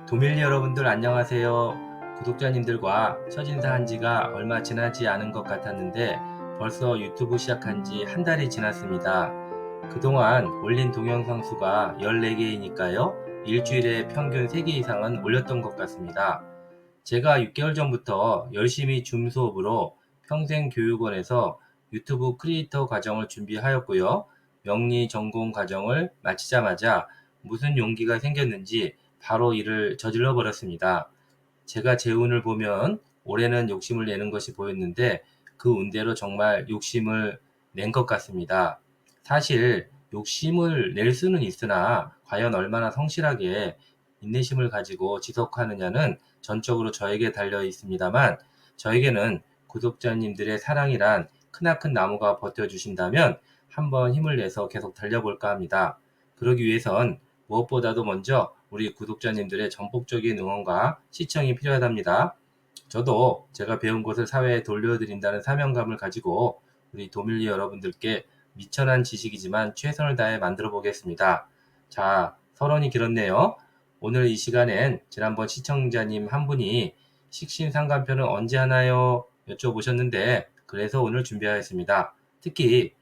도밀리 여러분들 안녕하세요. 구독자님들과 첫인사 한 지가 얼마 지나지 않은 것 같았는데 벌써 유튜브 시작한 지 한 달이 지났습니다. 그동안 올린 동영상 수가 14개이니까요. 일주일에 평균 3개 이상은 올렸던 것 같습니다. 제가 6개월 전부터 열심히 줌 수업으로 평생교육원에서 유튜브 크리에이터 과정을 준비하였고요. 명리 전공 과정을 마치자마자 무슨 용기가 생겼는지 바로 일을 저질러 버렸습니다. 제가 제 운을 보면 올해는 욕심을 내는 것이 보였는데 그 운대로 정말 욕심을 낸 것 같습니다. 사실 욕심을 낼 수는 있으나 과연 얼마나 성실하게 인내심을 가지고 지속하느냐는 전적으로 저에게 달려 있습니다만 저에게는 구독자님들의 사랑이란 크나큰 나무가 버텨주신다면 한번 힘을 내서 계속 달려볼까 합니다. 그러기 위해선 무엇보다도 먼저 우리 구독자님들의 전폭적인 응원과 시청이 필요하답니다. 저도 제가 배운 것을 사회에 돌려드린다는 사명감을 가지고 우리 도밀리 여러분들께 미천한 지식이지만 최선을 다해 만들어 보겠습니다. 자, 서론이 길었네요. 오늘 이 시간엔 지난번 시청자님 한 분이 식신상간편은 언제 하나요? 여쭤보셨는데 그래서 오늘 준비하였습니다. 특히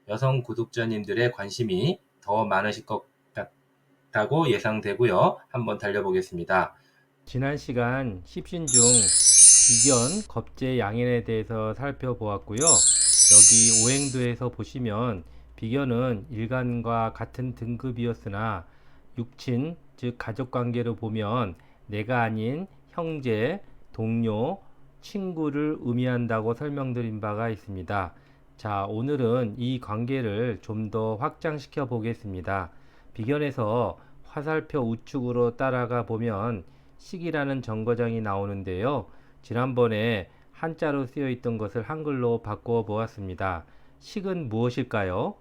여성 구독자님들의 관심이 더 많으실 것 같다고 예상되고요. 한번 달려보겠습니다. 지난 시간 십신 중 비견, 겁재, 양인에 대해서 살펴보았고요. 여기 오행도에서 보시면 비견은 일간과 같은 등급이었으나 육친, 즉 가족관계로 보면 내가 아닌 형제, 동료, 친구를 의미한다고 설명드린 바가 있습니다. 자, 오늘은 이 관계를 좀 더 확장시켜 보겠습니다. 비견에서 화살표 우측으로 따라가 보면 식이라는 정거장이 나오는데요. 지난번에 한자로 쓰여 있던 것을 한글로 바꿔 보았습니다. 식은 무엇일까요?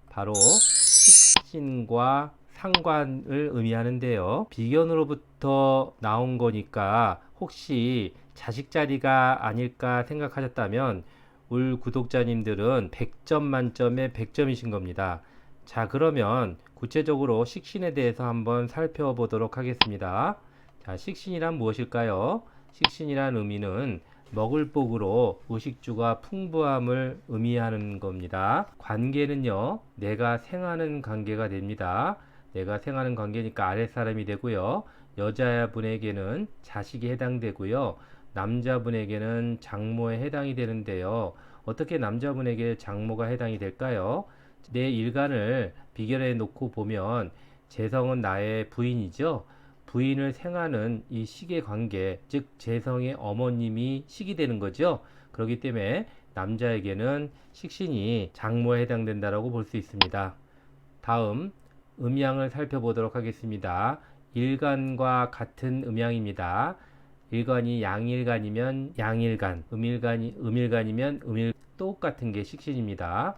바로 식신과 상관을 의미하는데요. 비견으로부터 나온 거니까 혹시 자식 자리가 아닐까 생각하셨다면 울 구독자님들은 100점 만점에 100점이신 겁니다. 자, 그러면 구체적으로 식신에 대해서 한번 살펴보도록 하겠습니다. 자, 식신이란 무엇일까요? 식신이란 의미는 먹을 복으로 의식주가 풍부함을 의미하는 겁니다. 관계는요, 내가 생하는 관계가 됩니다. 내가 생하는 관계니까 아랫사람이 되고요. 여자분에게는 자식이 해당되고요. 남자분에게는 장모에 해당이 되는데요. 어떻게 남자분에게 장모가 해당이 될까요? 내 일간을 비견해 놓고 보면 재성은 나의 부인이죠. 부인을 생하는 이 식의 관계, 즉 재성의 어머님이 식이 되는 거죠. 그렇기 때문에 남자에게는 식신이 장모에 해당된다라고 볼 수 있습니다. 다음 음양을 살펴보도록 하겠습니다. 일간과 같은 음양입니다. 일간이 양일간이면 양일간, 음일간이면 음일, 똑같은 게 식신입니다.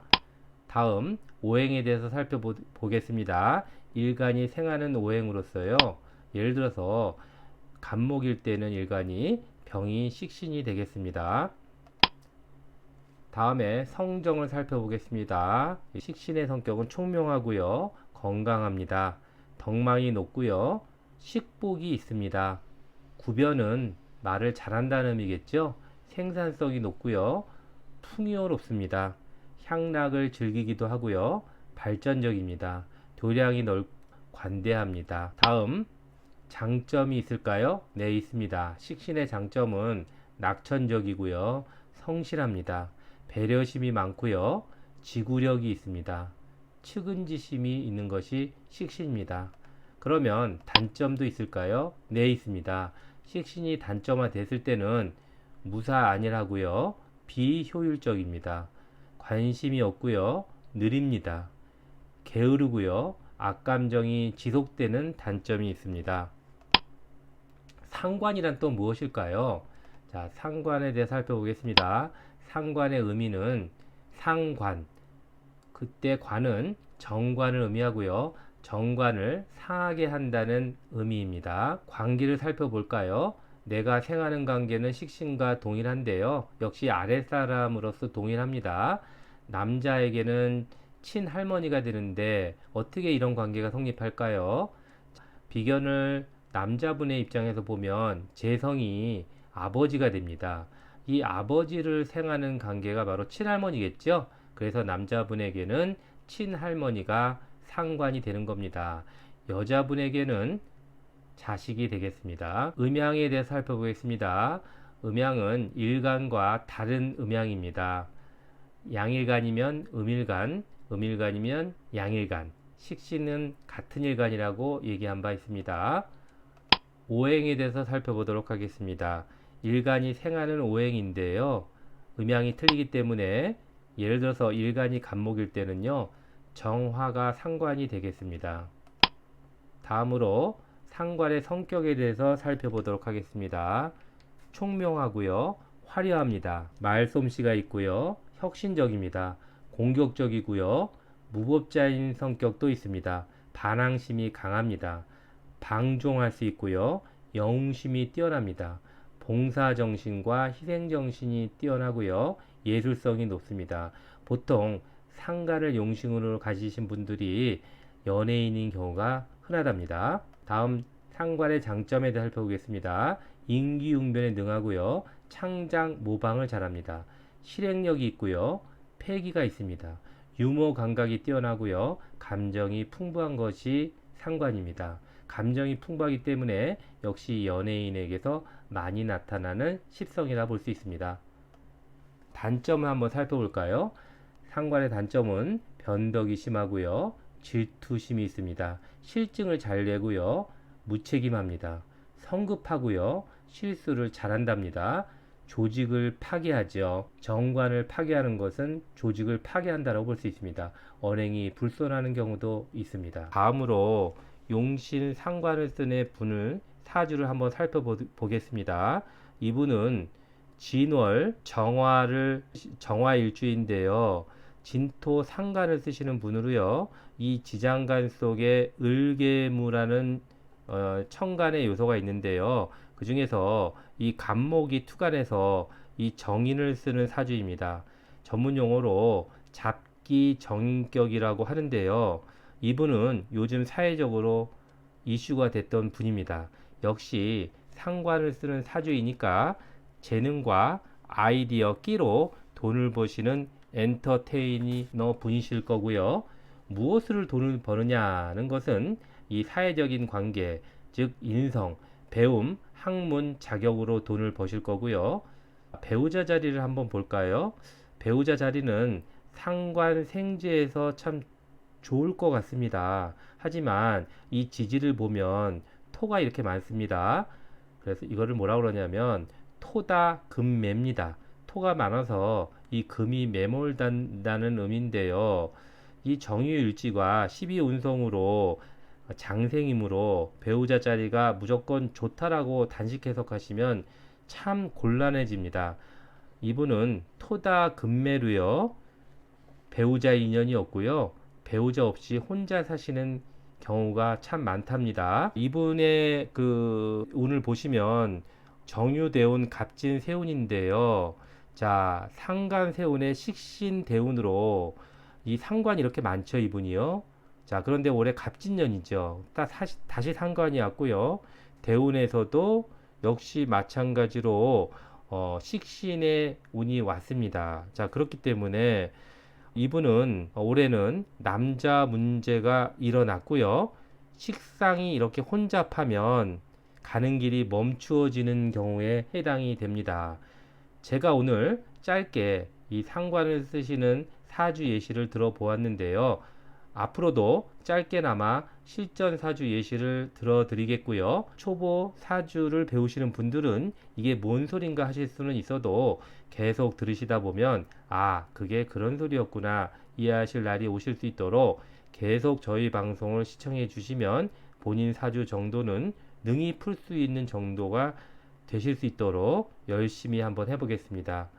다음 오행에 대해서 살펴보겠습니다. 일간이 생하는 오행으로서요. 예를 들어서 간목일 때는 일간이 병이 식신이 되겠습니다. 다음에 성정을 살펴보겠습니다. 식신의 성격은 총명하고요. 건강합니다. 덕망이 높고요. 식복이 있습니다. 구변은 말을 잘한다는 의미겠죠. 생산성이 높고요. 풍요롭습니다. 향락을 즐기기도 하고요. 발전적입니다. 교량이 넓고 관대합니다. 다음 장점이 있을까요? 네, 있습니다. 식신의 장점은 낙천적이고요. 성실합니다. 배려심이 많고요. 지구력이 있습니다. 측은지심이 있는 것이 식신입니다. 그러면 단점도 있을까요? 네, 있습니다. 식신이 단점화 됐을 때는 무사안일하고요. 비효율적입니다. 관심이 없고요. 느립니다. 게으르고요. 악감정이 지속되는 단점이 있습니다. 상관이란 또 무엇일까요? 자, 상관에 대해 살펴보겠습니다. 상관의 의미는 상관, 그때 관은 정관을 의미하고요. 정관을 상하게 한다는 의미입니다. 관계를 살펴볼까요? 내가 생하는 관계는 식신과 동일한데요. 역시 아랫사람으로서 동일합니다. 남자에게는 친할머니가 되는데 어떻게 이런 관계가 성립할까요? 비견을 남자분의 입장에서 보면 재성이 아버지가 됩니다. 이 아버지를 생하는 관계가 바로 친할머니겠죠. 그래서 남자분에게는 친할머니가 상관이 되는 겁니다. 여자분에게는 자식이 되겠습니다. 음양에 대해서 살펴보겠습니다. 음양은 일간과 다른 음양입니다. 양일간이면 음일간, 음일간이면 양일간, 식신은 같은 일간이라고 얘기한 바 있습니다. 오행에 대해서 살펴보도록 하겠습니다. 일간이 생하는 오행인데요. 음양이 틀리기 때문에 예를 들어서 일간이 간목일 때는요. 정화가 상관이 되겠습니다. 다음으로 상관의 성격에 대해서 살펴보도록 하겠습니다. 총명하고요. 화려합니다. 말솜씨가 있고요. 혁신적입니다. 공격적이고요. 무법자인 성격도 있습니다. 반항심이 강합니다. 방종할 수 있고요. 영웅심이 뛰어납니다. 봉사정신과 희생정신이 뛰어나고요. 예술성이 높습니다. 보통 상가를 용신으로 가지신 분들이 연예인인 경우가 흔하답니다. 다음 상관의 장점에 대해 살펴보겠습니다. 인기응변에 능하고요. 창작 모방을 잘합니다. 실행력이 있고요. 패기가 있습니다. 유머 감각이 뛰어나고요. 감정이 풍부한 것이 상관입니다. 감정이 풍부하기 때문에 역시 연예인에게서 많이 나타나는 십성이라 볼 수 있습니다. 단점을 한번 살펴볼까요? 상관의 단점은 변덕이 심하고요. 질투심이 있습니다. 실증을 잘 내고요. 무책임합니다. 성급하고요. 실수를 잘한답니다. 조직을 파괴하죠. 정관을 파괴하는 것은 조직을 파괴한다고 볼 수 있습니다. 언행이 불손하는 경우도 있습니다. 다음으로 용신 상관을 쓴 분을 사주를 한번 살펴보겠습니다. 이분은 진월 정화일주인데요. 진토 상간을 쓰시는 분으로요. 이 지장간 속에 을계무라는 천간의 요소가 있는데요. 그 중에서 이 간목이 투간해서 이 정인을 쓰는 사주입니다. 전문 용어로 잡기 정인격이라고 하는데요. 이분은 요즘 사회적으로 이슈가 됐던 분입니다. 역시 상관을 쓰는 사주이니까 재능과 아이디어 끼로 돈을 버시는 엔터테이너 분이실 거고요. 무엇을 돈을 버느냐는 것은 이 사회적인 관계, 즉 인성, 배움, 학문, 자격으로 돈을 버실 거고요. 배우자 자리를 한번 볼까요? 배우자 자리는 상관 생제에서 참 좋을 것 같습니다. 하지만 이 지지를 보면 토가 이렇게 많습니다. 그래서 이거를 뭐라 그러냐면 토다 금매입니다. 토가 많아서 이 금이 매몰단다는 의미인데요. 이 정유일지가 12운성으로 장생이므로 배우자 자리가 무조건 좋다라고 단식 해석하시면 참 곤란해집니다. 이분은 토다 금매로요. 배우자 인연이 없고요. 배우자 없이 혼자 사시는 경우가 참 많답니다. 이분의 그 운을 보시면 정유대운 갑진세운인데요. 자, 상간세운의 식신대운으로 이 상관이 이렇게 많죠, 이분이요. 자, 그런데 올해 갑진년이죠. 다시 상관이 왔고요. 대운에서도 역시 마찬가지로 식신의 운이 왔습니다. 자, 그렇기 때문에 이분은 올해는 남자 문제가 일어났고요. 식상이 이렇게 혼잡하면 가는 길이 멈추어지는 경우에 해당이 됩니다. 제가 오늘 짧게 이 상관을 쓰시는 사주 예시를 들어보았는데요. 앞으로도 짧게나마 실전 사주 예시를 들어드리겠고요. 초보 사주를 배우시는 분들은 이게 뭔 소린가 하실 수는 있어도 계속 들으시다 보면 그게 그런 소리였구나 이해하실 날이 오실 수 있도록 계속 저희 방송을 시청해 주시면 본인 사주 정도는 능히 풀 수 있는 정도가 되실 수 있도록 열심히 한번 해보겠습니다.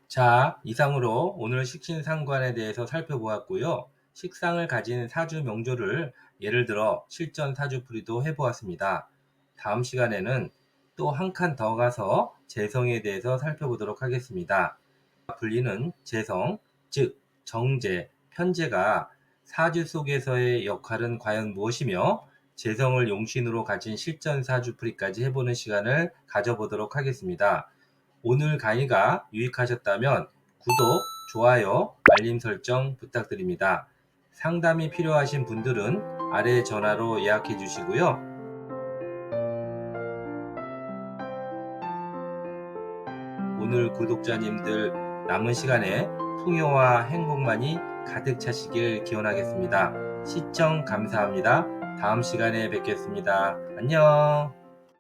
자, 이상으로 오늘 식신상관에 대해서 살펴보았고요. 식상을 가진 사주 명조를 예를 들어 실전 사주풀이도 해보았습니다. 다음 시간에는 또 한 칸 더 가서 재성에 대해서 살펴보도록 하겠습니다. 불리는 재성, 즉 정제, 편제가 사주 속에서의 역할은 과연 무엇이며 재성을 용신으로 가진 실전사주풀이까지 해보는 시간을 가져보도록 하겠습니다. 오늘 강의가 유익하셨다면 구독, 좋아요, 알림 설정 부탁드립니다. 상담이 필요하신 분들은 아래 전화로 예약해 주시고요. 오늘 구독자님들 남은 시간에 풍요와 행복만이 가득 차시길 기원하겠습니다. 시청 감사합니다. 다음 시간에 뵙겠습니다. 안녕.